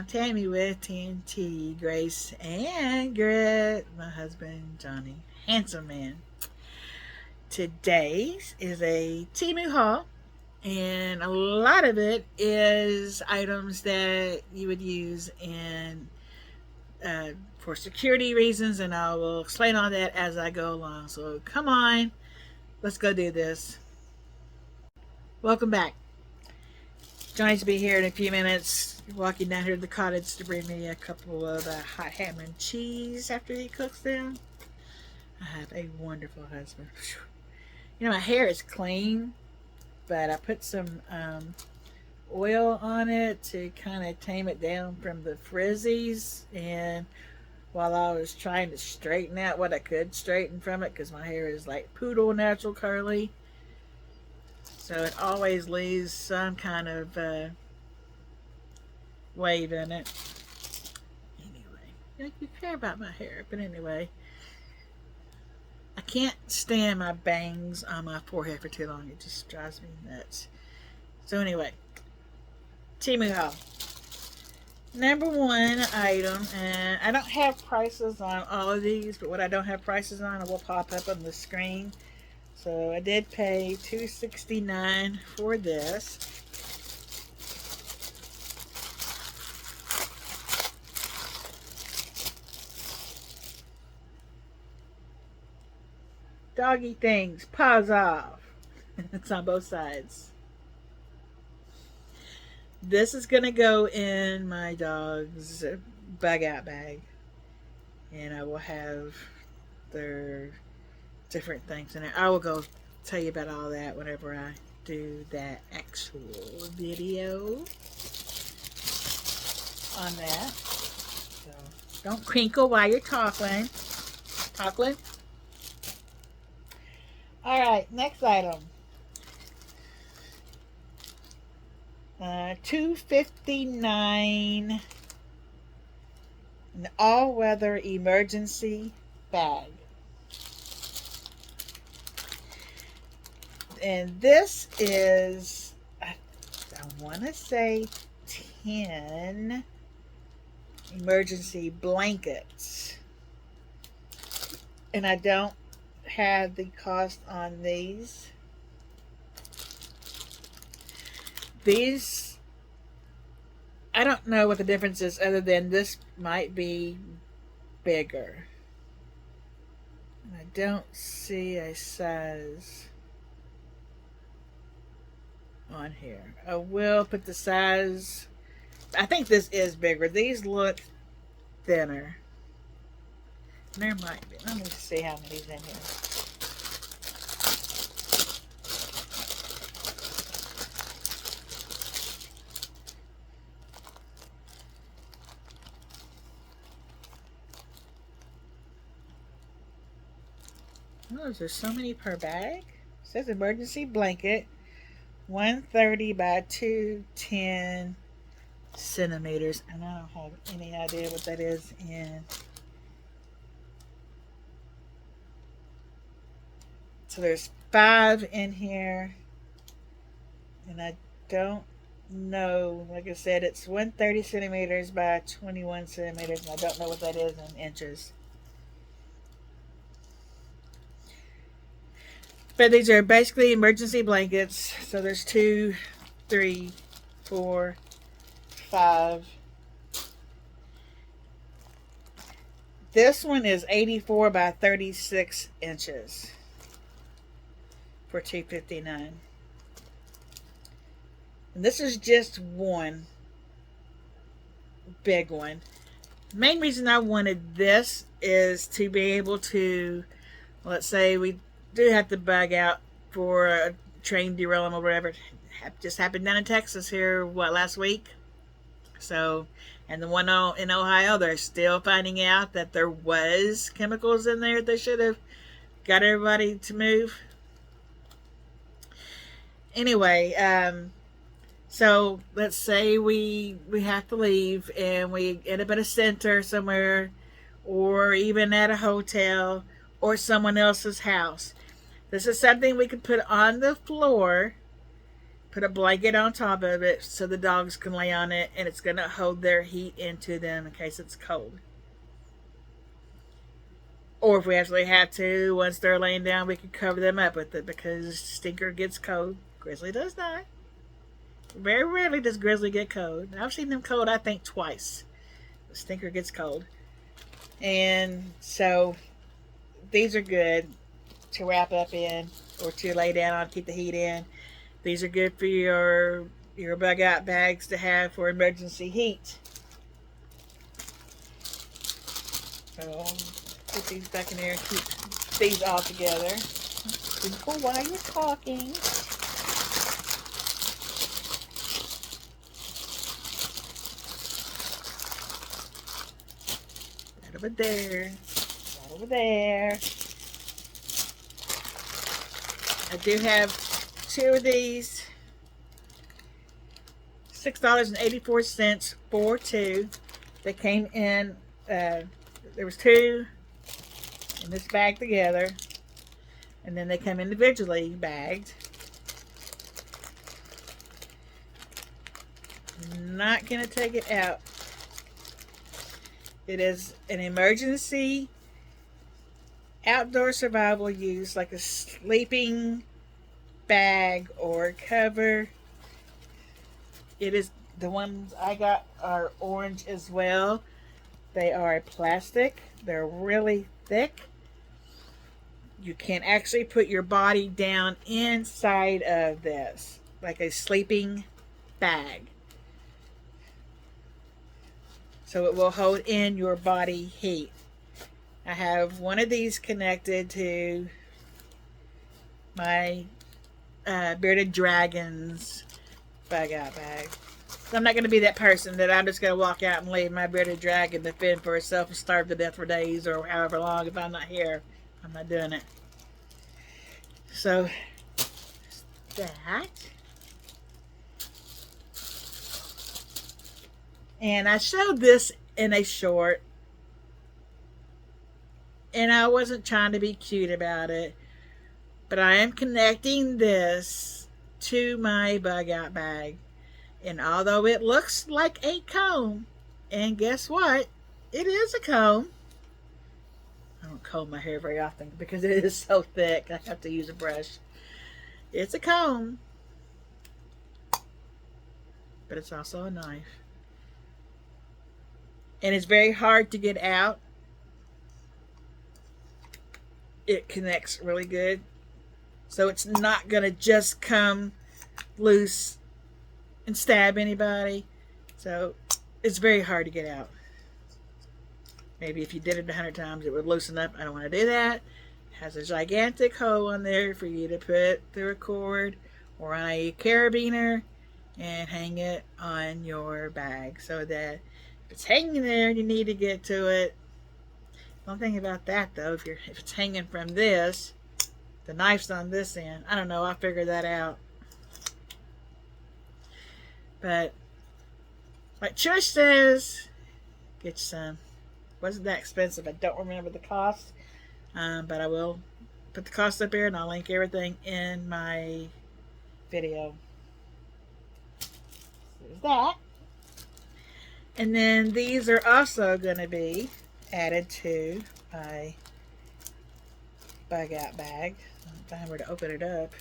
Tammy with TNT, Grace, and Grit. My husband, Johnny. Handsome man. Today is a Temu haul, and a lot of it is items that you would use in for security reasons, and I will explain all that as I go along. So come on, let's go do this. Welcome back. Johnny's will be here in a few minutes, walking down here to the cottage to bring me a couple of hot ham and cheese after he cooks them. I have a wonderful husband. You know, my hair is clean, but I put some oil on it to kind of tame it down from the frizzies. And while I was trying to straighten out what I could straighten from it, because my hair is like poodle natural curly, so it always leaves some kind of wave in it. Anyway, you care about my hair, but anyway, I can't stand my bangs on my forehead for too long. It just drives me nuts. So anyway, Temu haul. Number one item, and I don't have prices on all of these, but what I don't have prices on, it will pop up on the screen. So I did pay $2.69 for this. Doggy things, paws off. It's on both sides. This is going to go in my dog's bug out bag. And I will have their different things in it. I will go tell you about all that whenever I do that actual video on that. So don't crinkle while you're talking. Alright, next item. $2.59, an all-weather emergency bag. And this is, I want to say 10 emergency blankets. And I don't have the cost on these. These, I don't know what the difference is other than this might be bigger. I don't see a size on here. I will put the size. I think this is bigger. These look thinner. There might be. Let me see how many's in here. Oh, is there so many per bag? It says emergency blanket, 130 by 210 centimeters, and I don't have any idea what that is in. So there's 5 in here, and I don't know. Like I said, it's 130 centimeters by 21 centimeters, and I don't know what that is in inches. But these are basically emergency blankets. So there's 2, 3, 4, 5. This one is 84 by 36 inches for $2.59. And this is just one big one. The main reason I wanted this is to be able to, let's say we do have to bug out for a train derailment or whatever. It just happened down in Texas here, last week. So, and the one in Ohio, they're still finding out that there was chemicals in there. They should have got everybody to move. Anyway, so let's say we have to leave and we end up at a center somewhere, or even at a hotel or someone else's house. This is something we could put on the floor, put a blanket on top of it so the dogs can lay on it, and it's going to hold their heat into them in case it's cold. Or if we actually have to, once they're laying down, we can cover them up with it because Stinker gets cold. Grizzly does not. Very rarely does Grizzly get cold. I've seen them cold, I think, twice. Stinker gets cold. And so these are good to wrap up in or to lay down on, keep the heat in. These are good for your bug out bags to have for emergency heat. So put these back in there and keep these all together. Simple while you're talking. Right over there. Right over there. I do have 2 of these. $6.84 for 2. They came in, there was 2 in this bag together. And then they come individually bagged. Not going to take it out. It is an emergency outdoor survival use, like a sleeping bag or cover. It is, the ones I got are orange as well. They are plastic. They're really thick. You can actually put your body down inside of this, like a sleeping bag. So it will hold in your body heat. I have one of these connected to my Bearded Dragons bug out bag. So I'm not going to be that person that I'm just going to walk out and leave my Bearded Dragon to fend for herself and starve to death for days or however long if I'm not here. I'm not doing it. So that. And I showed this in a short. And I wasn't trying to be cute about it. But I am connecting this to my bug out bag. And although it looks like a comb, and guess what? It is a comb. I don't comb my hair very often because it is so thick. I have to use a brush. It's a comb. But it's also a knife. And it's very hard to get out. It connects really good. So it's not going to just come loose and stab anybody. So it's very hard to get out. Maybe if you did it 100 times, it would loosen up. I don't want to do that. It has a gigantic hole on there for you to put through a cord or on a carabiner and hang it on your bag so that if it's hanging there and you need to get to it. One thing about that though, if it's hanging from this, the knife's on this end. I don't know, I'll figure that out. But like Trish says, get you some. Wasn't that expensive. I don't remember the cost. But I will put the cost up here and I'll link everything in my video. There's that. And then these are also going to be added to my bug out bag. I'll find where to open it up.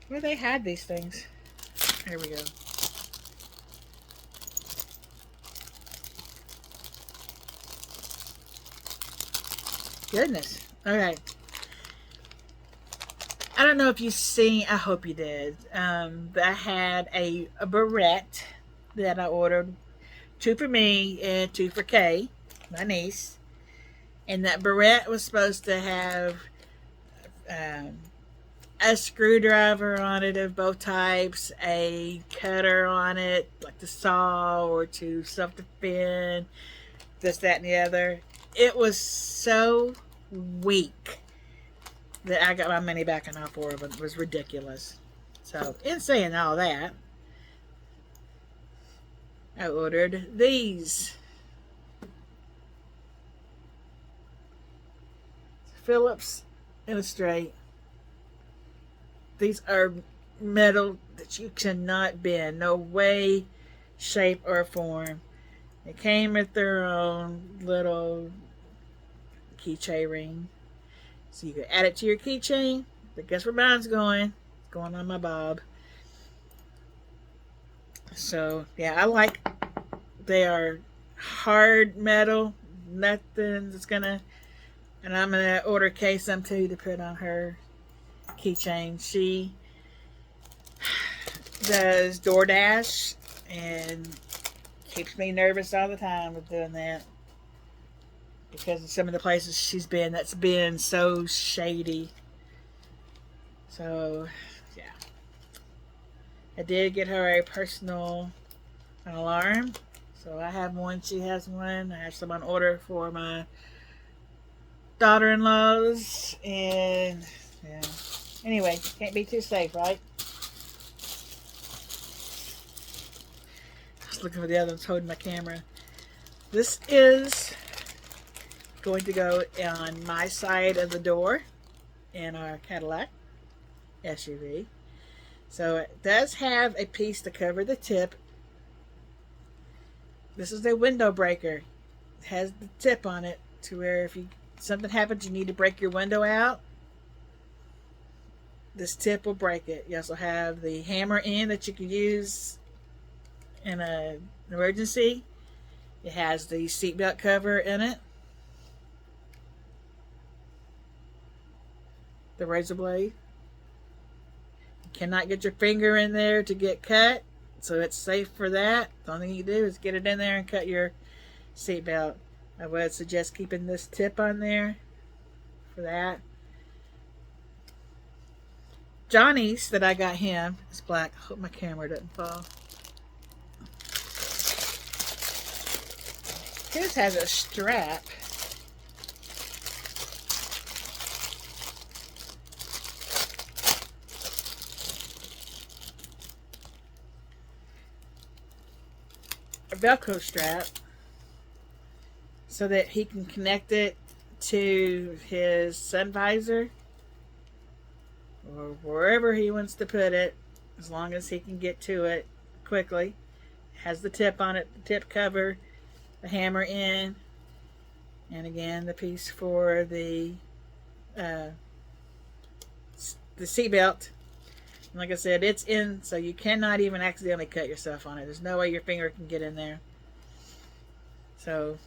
Where they had these things. There we go. Goodness. Okay. I don't know if you've seen, I hope you did. I had a barrette that I ordered. 2 for me and 2 for Kay, my niece. And that barrette was supposed to have a screwdriver on it of both types, a cutter on it, like the saw or to self-defend, this, that, and the other. It was so weak that I got my money back on all 4 of them. It was ridiculous. So, in saying all that, I ordered these. Phillips It was straight. These are metal that you cannot bend. No way, shape, or form. They came with their own little keychain ring. So you can add it to your keychain. But guess where mine's going? It's going on my bob. So yeah, I like, they are hard metal. Nothing that's gonna, and I'm gonna order Kay some too to put on her keychain. She does DoorDash and keeps me nervous all the time with doing that because of some of the places she's been that's been so shady. So yeah, I did get her a personal alarm. So I have one, she has one. I have some on order for my daughter-in-laws. And yeah, anyway, can't be too safe, right? I was looking for the other ones holding my camera. This is going to go on my side of the door in our Cadillac SUV. So it does have a piece to cover the tip. This is a window breaker. It has the tip on it to where if something happens, you need to break your window out, this tip will break it. You also have the hammer in that you can use in an emergency. It has the seatbelt cover in it, the razor blade. You cannot get your finger in there to get cut, so it's safe for that. The only thing you do is get it in there and cut your seatbelt. I would suggest keeping this tip on there for that. Johnny's that I got him is black. I hope my camera doesn't fall. His has a strap. A Velcro strap so that he can connect it to his sun visor or wherever he wants to put it, as long as he can get to it quickly. It has the tip on it, the tip cover, the hammer in, and again the piece for the seatbelt. Like I said, it's in, so you cannot even accidentally cut yourself on it. There's no way your finger can get in there. So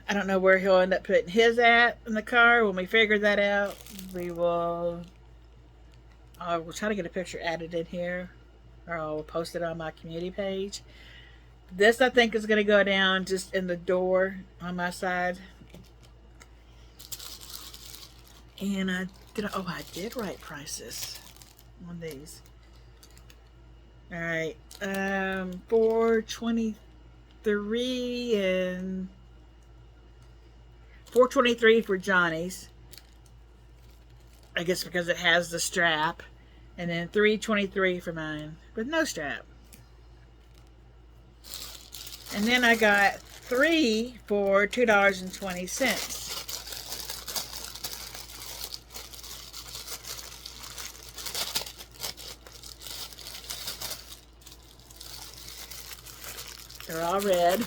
I don't know where he'll end up putting his at in the car. When we figure that out, we'll try to get a picture added in here, or I'll post it on my community page. This I think is going to go down just in the door on my side. And I did write prices on these. All right, $423 and $423 for Johnny's. I guess because it has the strap, and then $323 for mine with no strap. And then I got 3 for $2.20. They're all red.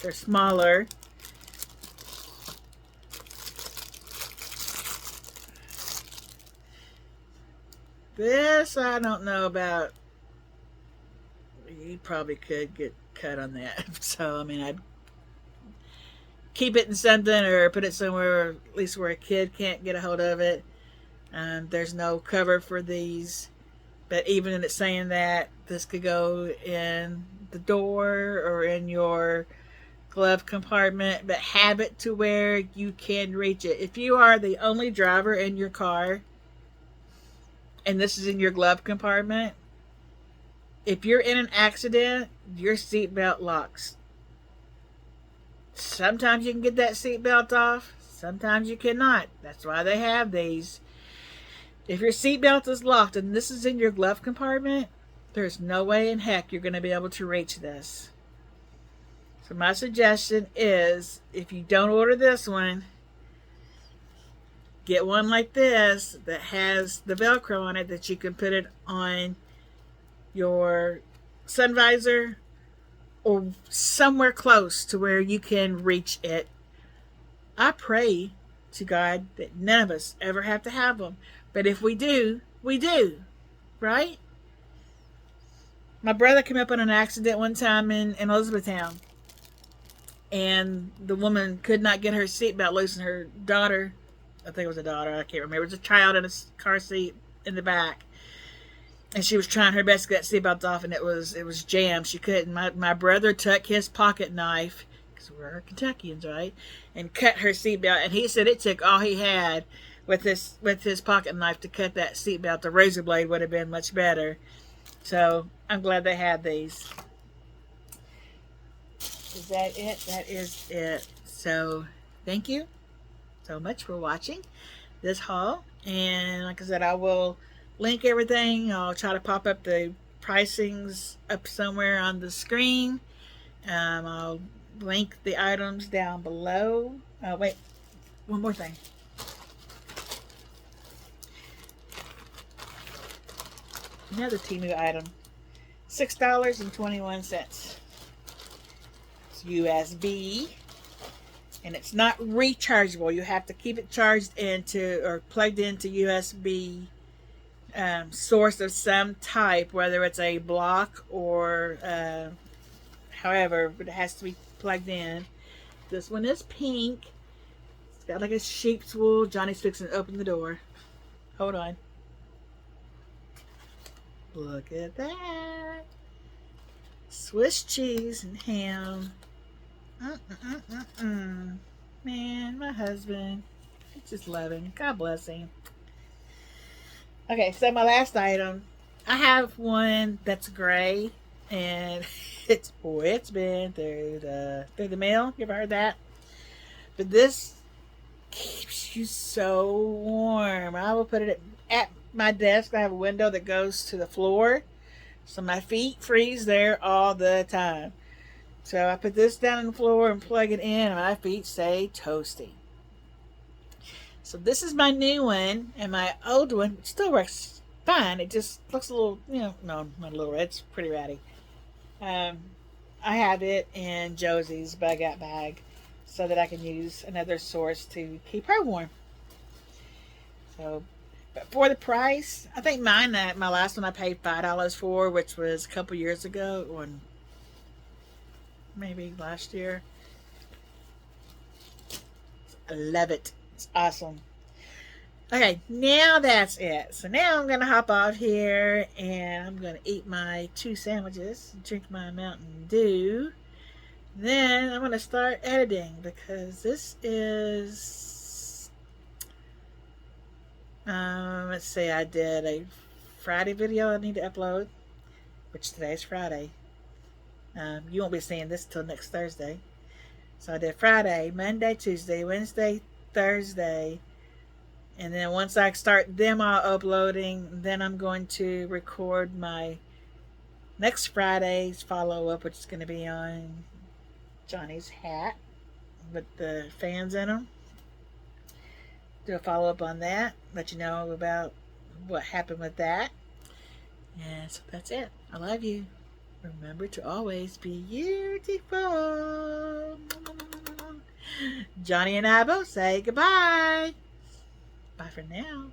They're smaller. This I don't know about. You probably could get cut on that. So I mean, I'd keep it in something or put it somewhere, at least where a kid can't get a hold of it. There's no cover for these, but even in it saying that, this could go in the door or in your glove compartment, but have it to where you can reach it. If you are the only driver in your car and this is in your glove compartment, if you're in an accident, your seatbelt locks. Sometimes you can get that seatbelt off, sometimes you cannot. That's why they have these. If your seatbelt is locked and this is in your glove compartment, there's no way in heck you're going to be able to reach this. So my suggestion is, if you don't order this one, get one like this that has the Velcro on it that you can put it on your sun visor or somewhere close to where you can reach it. I pray to God that none of us ever have to have them. But if we do, we do. Right? My brother came up on an accident one time in Elizabethtown. And the woman could not get her seatbelt loose, and her daughter, I think it was a daughter, I can't remember, it was a child in a car seat in the back. And she was trying her best to get that seatbelt off, and it was jammed. She couldn't. My brother took his pocket knife, because we're Kentuckians, right? And cut her seatbelt. And he said it took all he had with his pocket knife to cut that seatbelt. The razor blade would have been much better. So I'm glad they had these. Is that it? That is it. So thank you so much for watching this haul. And like I said, I will link everything. I'll try to pop up the pricings up somewhere on the screen. I'll link the items down below. Wait, one more thing. Another Temu item. $6.21. USB, and it's not rechargeable. You have to keep it charged into or plugged into USB source of some type, whether it's a block or however, but it has to be plugged in. This one is pink. It's got like a sheep's wool. Johnny's fixing to open the door. Hold on. Look at that. Swiss cheese and ham. Man, my husband, I just love him. God bless him. Okay, so my last item, I have one that's gray, and it's been through the mail. You ever heard that? But this keeps you so warm. I will put it at my desk. I have a window that goes to the floor, so my feet freeze there all the time. So I put this down on the floor and plug it in, and my feet stay toasty. So this is my new one, and my old one still works fine. It just looks a little, no, not a little red. It's pretty ratty. I have it in Josie's bug out bag so that I can use another source to keep her warm. So, but for the price, I think my last one I paid $5 for, which was a couple years ago, or maybe last year. I love it. It's awesome. Okay, now that's it. So now I'm going to hop off here, and I'm going to eat my 2 sandwiches, drink my Mountain Dew. Then I'm going to start editing, because this is, let's see, I did a Friday video I need to upload, which today's Friday. You won't be seeing this till next Thursday. So I did Friday, Monday, Tuesday, Wednesday, Thursday. And then once I start them all uploading, then I'm going to record my next Friday's follow-up, which is going to be on Johnny's hat with the fans in them. Do a follow-up on that. Let you know about what happened with that. And so that's it. I love you. Remember to always be beautiful. Johnny and I both say goodbye. Bye for now.